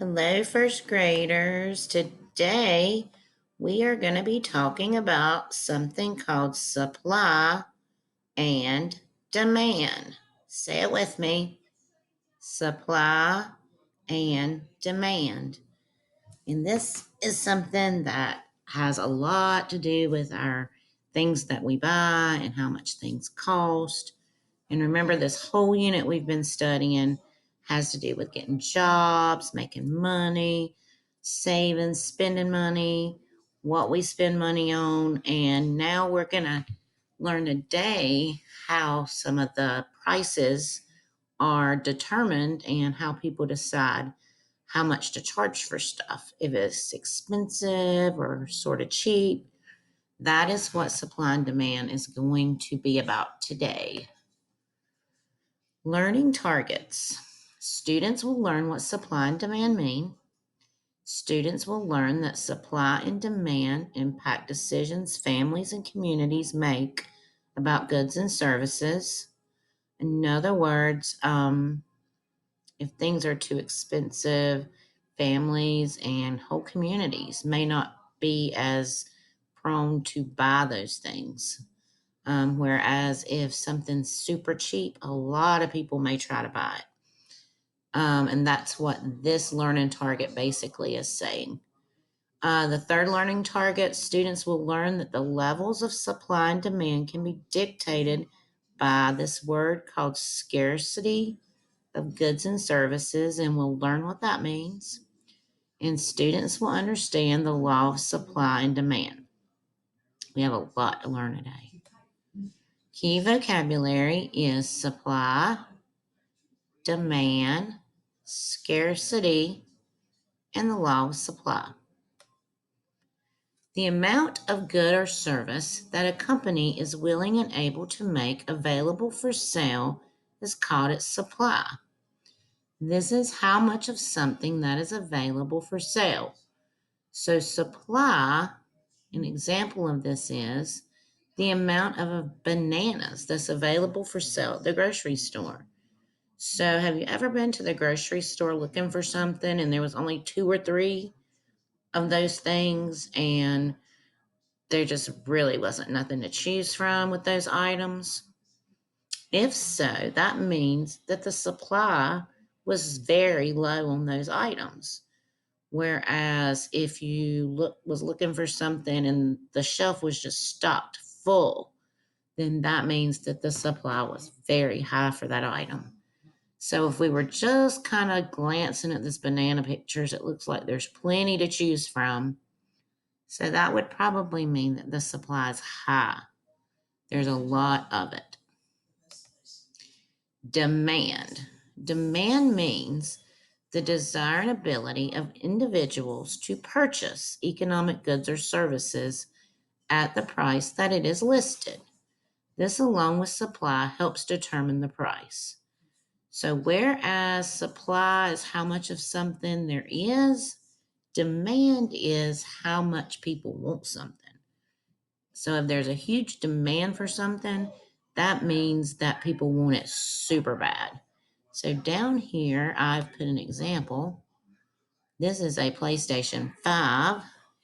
Hello, first graders. Today we are going to be talking about something called supply and demand. Say it with me: supply and demand. And this is something that has a lot to do with our things that we buy and how much things cost. And remember, this whole unit we've been studying has to do with getting jobs, making money, saving, spending money, what we spend money on. And now we're going to learn today how some of the prices are determined and how people decide how much to charge for stuff. If it's expensive or sort of cheap, that is what supply and demand is going to be about today. Learning targets. Students will learn what supply and demand mean. Students will learn that supply and demand impact decisions families and communities make about goods and services. In other words, if things are too expensive, families and whole communities may not be as prone to buy those things. Whereas if something's super cheap, a lot of people may try to buy it. And that's what this learning target basically is saying. The third learning target, students will learn that the levels of supply and demand can be dictated by this word called scarcity of goods and services, and we'll learn what that means. And students will understand the law of supply and demand. We have a lot to learn today. Key vocabulary is supply, demand, scarcity, and the law of supply. The amount of good or service that a company is willing and able to make available for sale is called its supply. This is how much of something that is available for sale. So supply, an example of this is the amount of bananas that's available for sale at the grocery store. So have you ever been to the grocery store looking for something and there was only 2 or 3 of those things, and there just really wasn't nothing to choose from with those items? If so, that means that the supply was very low on those items. Whereas if you was looking for something and the shelf was just stocked full, then that means that the supply was very high for that item. So if we were just kind of glancing at this banana pictures, it looks like there's plenty to choose from. So that would probably mean that the supply is high. There's a lot of it. Demand. Demand means the desire and ability of individuals to purchase economic goods or services at the price that it is listed. This, along with supply, helps determine the price. So whereas supply is how much of something there is, demand is how much people want something. So if there's a huge demand for something, that means that people want it super bad. So down here, I've put an example. This is a PlayStation 5,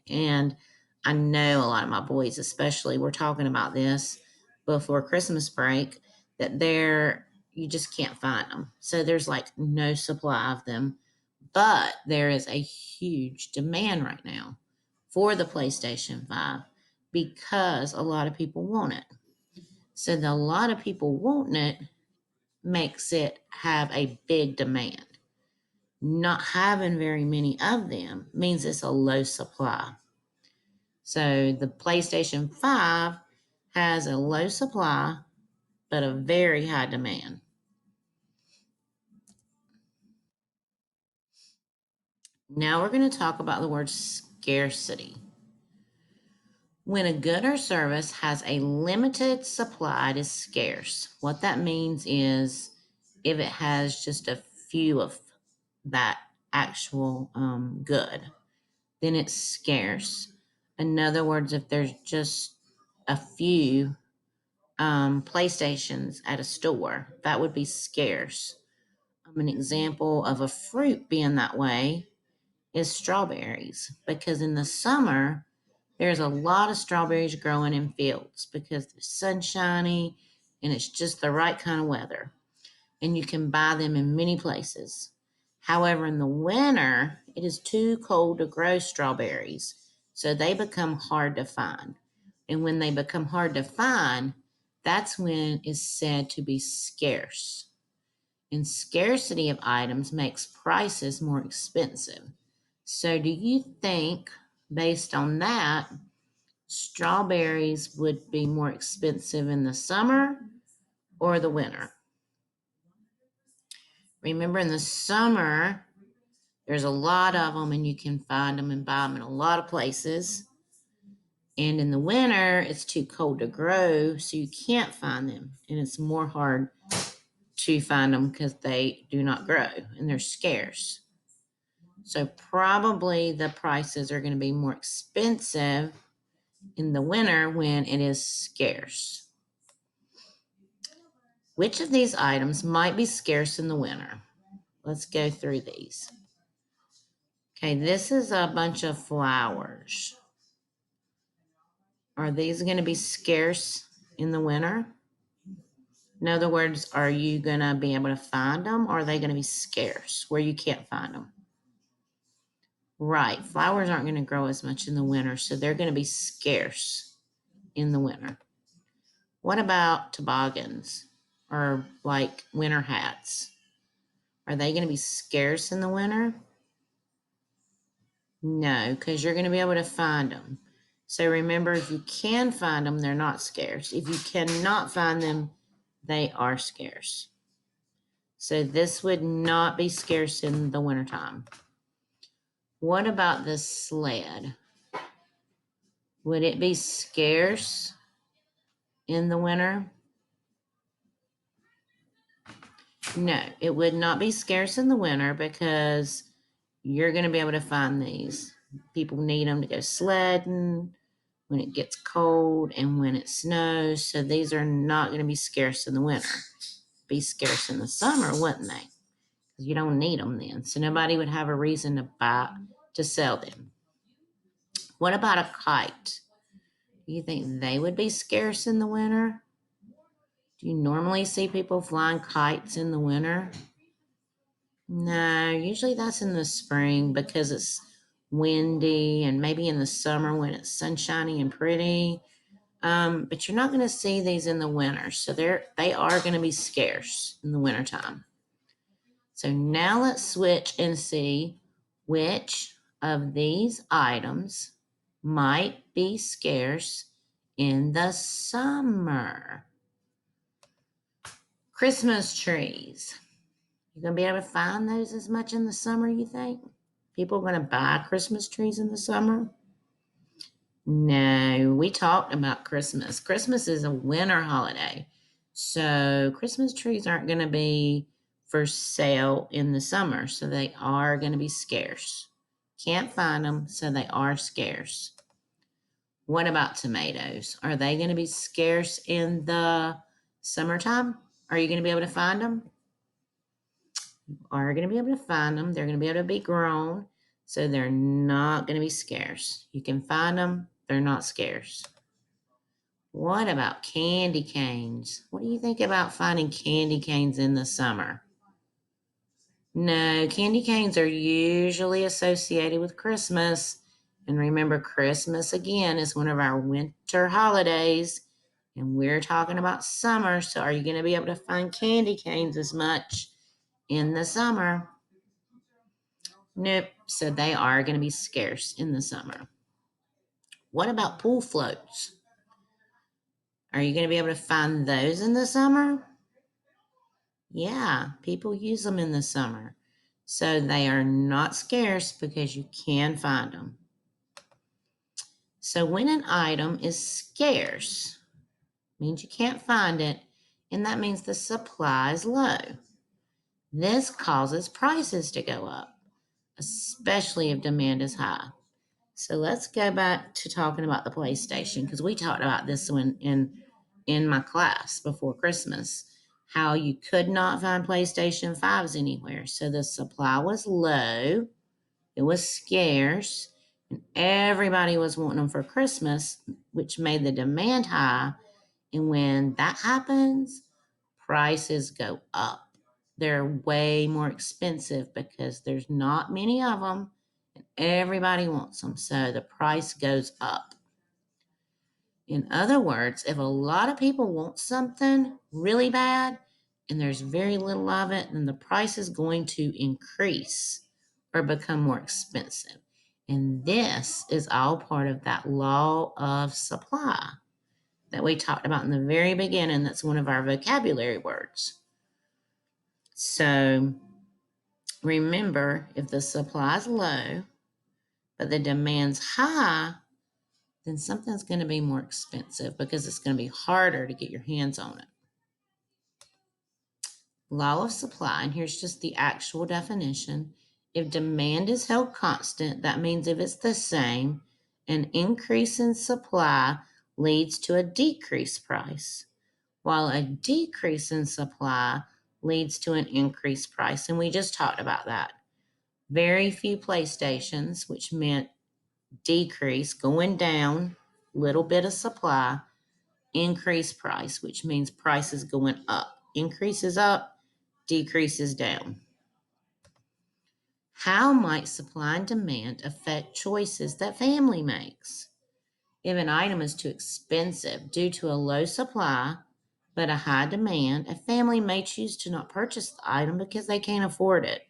and I know a lot of my boys, especially, were talking about this before Christmas break, that you just can't find them. So there's like no supply of them, but there is a huge demand right now for the PlayStation 5 because a lot of people want it. So a lot of people wanting it makes it have a big demand. Not having very many of them means it's a low supply. So the PlayStation 5 has a low supply, but a very high demand. Now we're going to talk about the word scarcity. When a good or service has a limited supply, it is scarce. What that means is if it has just a few of that actual good, then it's scarce. In other words, if there's just a few PlayStations at a store, that would be scarce. An example of a fruit being that way is strawberries, because in the summer, there's a lot of strawberries growing in fields because it's sunshiny and it's just the right kind of weather. And you can buy them in many places. However, in the winter, it is too cold to grow strawberries, so they become hard to find. And when they become hard to find, that's when it's said to be scarce. And scarcity of items makes prices more expensive. So, do you think, based on that, strawberries would be more expensive in the summer or the winter? Remember, in the summer, there's a lot of them and you can find them and buy them in a lot of places. And in the winter, it's too cold to grow, so you can't find them. And it's more hard to find them because they do not grow and they're scarce. So probably the prices are going to be more expensive in the winter when it is scarce. Which of these items might be scarce in the winter? Let's go through these. Okay, this is a bunch of flowers. Are these going to be scarce in the winter? In other words, are you going to be able to find them, or are they going to be scarce where you can't find them? Right, flowers aren't going to grow as much in the winter, so they're going to be scarce in the winter. What about toboggans or like winter hats? Are they going to be scarce in the winter? No, because you're going to be able to find them. So remember, if you can find them, they're not scarce. If you cannot find them, they are scarce. So this would not be scarce in the wintertime. What about the sled? Would it be scarce in the winter? No, it would not be scarce in the winter because you're going to be able to find these. People need them to go sledding when it gets cold and when it snows. So these are not going to be scarce in the winter. Be scarce in the summer, wouldn't they? Because you don't need them then. So nobody would have a reason to sell them. What about a kite? Do you think they would be scarce in the winter? Do you normally see people flying kites in the winter? No, usually that's in the spring because it's windy, and maybe in the summer when it's sunshiny and pretty. But you're not going to see these in the winter, so they are going to be scarce in the wintertime. So now let's switch and see which of these items might be scarce in the summer. Christmas trees. You gonna be able to find those as much in the summer, you think? People are gonna buy Christmas trees in the summer? No, we talked about Christmas. Christmas is a winter holiday. So Christmas trees aren't gonna be for sale in the summer. So they are gonna be scarce. Can't find them, so they are scarce. What about tomatoes? Are they gonna be scarce in the summertime? Are you gonna be able to find them? Are going to be able to find them. They're going to be able to be grown, so they're not going to be scarce. You can find them, they're not scarce. What about candy canes? What do you think about finding candy canes in the summer? No, candy canes are usually associated with Christmas. And remember, Christmas again is one of our winter holidays, and we're talking about summer. So, are you going to be able to find candy canes as much in the summer? Nope. So they are going to be scarce in the summer. What about pool floats? Are you going to be able to find those in the summer? Yeah, people use them in the summer. So they are not scarce because you can find them. So when an item is scarce, means you can't find it, and that means the supply is low. This causes prices to go up, especially if demand is high. So let's go back to talking about the PlayStation, because we talked about this one in my class before Christmas, how you could not find PlayStation 5s anywhere. So the supply was low It was scarce, and everybody was wanting them for Christmas, which made the demand high. And when that happens, prices go up. They're way more expensive because there's not many of them and everybody wants them. So the price goes up. In other words, if a lot of people want something really bad and there's very little of it, then the price is going to increase or become more expensive. And this is all part of that law of supply that we talked about in the very beginning. That's one of our vocabulary words. So remember, if the supply is low, but the demand's high, then something's going to be more expensive because it's going to be harder to get your hands on it. Law of supply, and here's just the actual definition. If demand is held constant, that means if it's the same, an increase in supply leads to a decreased price, while a decrease in supply leads to an increased price. And we just talked about that. Very few PlayStations, which meant decrease, going down, little bit of supply, increase price, which means price is going up. Increases up, decreases down. How might supply and demand affect choices that family makes? If an item is too expensive due to a low supply but a high demand, a family may choose to not purchase the item because they can't afford it.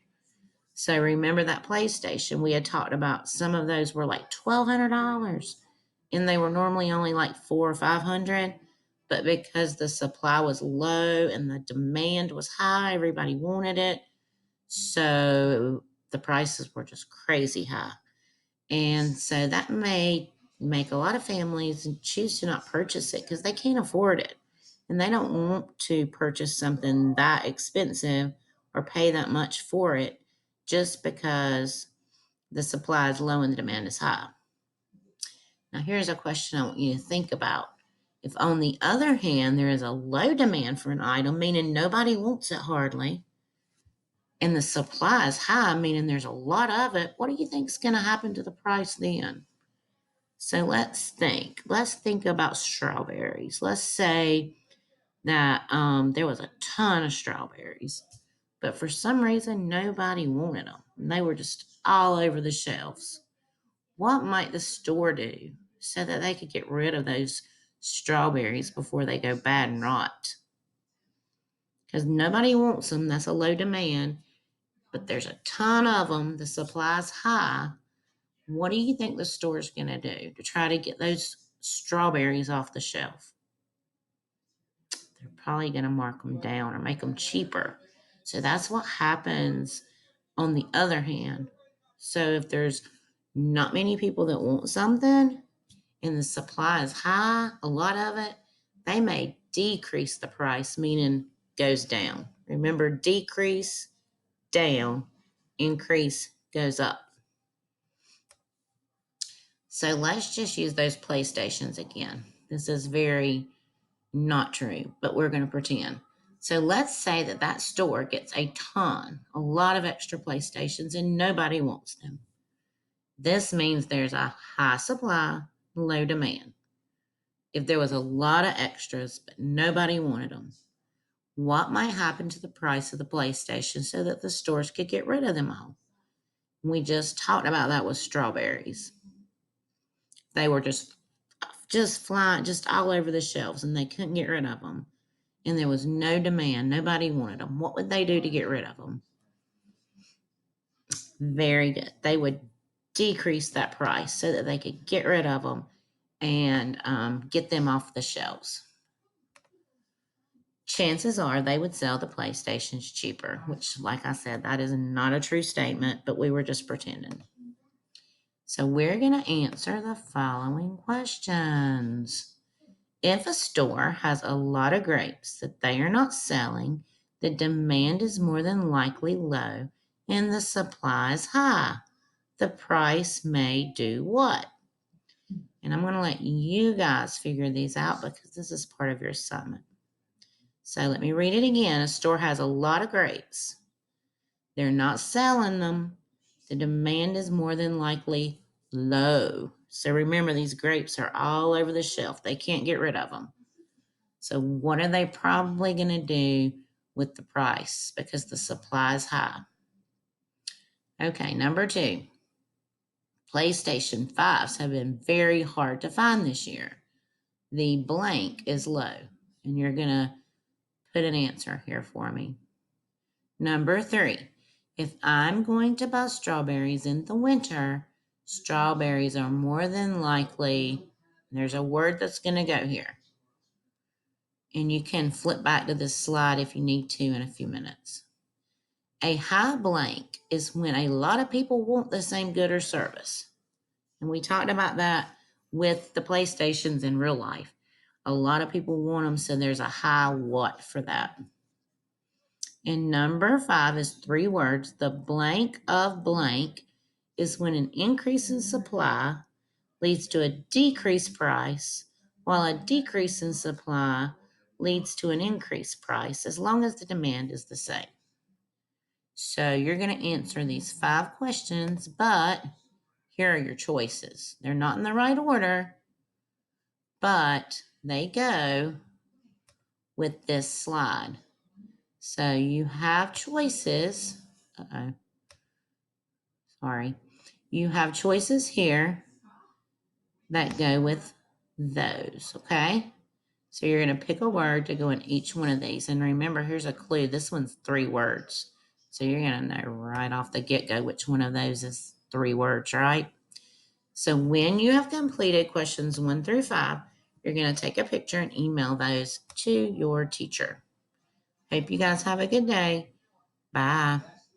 So remember that PlayStation we had talked about, some of those were like $1,200 and they were normally only like $400 or $500, but because the supply was low and the demand was high, everybody wanted it. So the prices were just crazy high. And so that may make a lot of families choose to not purchase it because they can't afford it. And they don't want to purchase something that expensive or pay that much for it just because the supply is low and the demand is high. Now, here's a question I want you to think about. If, on the other hand, there is a low demand for an item, meaning nobody wants it hardly, and the supply is high, meaning there's a lot of it, what do you think is going to happen to the price then? So let's think. Let's think about strawberries. Let's say that there was a ton of strawberries, but for some reason nobody wanted them. And they were just all over the shelves. What might the store do so that they could get rid of those strawberries before they go bad and rot? Because nobody wants them. That's a low demand, but there's a ton of them. The supply's high. What do you think the store's going to do to try to get those strawberries off the shelf? They're probably going to mark them down or make them cheaper. So that's what happens on the other hand. So if there's not many people that want something and the supply is high, a lot of it, they may decrease the price, meaning goes down. Remember, decrease, down, increase, goes up. So let's just use those PlayStations again. This is very not true, but we're going to pretend. So let's say that that store gets a lot of extra PlayStations and nobody wants them. This means there's a high supply, low demand. If there was a lot of extras, but nobody wanted them, what might happen to the price of the PlayStation so that the stores could get rid of them all? We just talked about that with strawberries. They were just flying just all over the shelves and they couldn't get rid of them. And there was no demand. Nobody wanted them. What would they do to get rid of them? Very good. They would decrease that price so that they could get rid of them and get them off the shelves. Chances are they would sell the PlayStations cheaper, which, like I said, that is not a true statement, but we were just pretending. So we're going to answer the following questions. If a store has a lot of grapes that they are not selling, the demand is more than likely low and the supply is high. The price may do what? And I'm going to let you guys figure these out because this is part of your assignment. So let me read it again. A store has a lot of grapes. They're not selling them. The demand is more than likely low. So remember, these grapes are all over the shelf. They can't get rid of them. So what are they probably going to do with the price? Because the supply is high. Okay, number 2. PlayStation 5s have been very hard to find this year. The blank is low. And you're going to put an answer here for me. Number 3. If I'm going to buy strawberries in the winter, strawberries are more than likely, there's a word that's going to go here. And you can flip back to this slide if you need to in a few minutes. A high blank is when a lot of people want the same good or service. And we talked about that with the PlayStations in real life. A lot of people want them, so there's a high what for that. And number 5 is 3 words. The blank of blank is when an increase in supply leads to a decreased price, while a decrease in supply leads to an increased price as long as the demand is the same. So you're going to answer these 5 questions, but here are your choices. They're not in the right order, but they go with this slide. So you have choices. You have choices here that go with those, okay? So you're going to pick a word to go in each one of these. And remember, here's a clue. This one's 3 words. So you're going to know right off the get-go which one of those is 3 words, right? So when you have completed questions 1 through 5, you're going to take a picture and email those to your teacher. Hope you guys have a good day. Bye.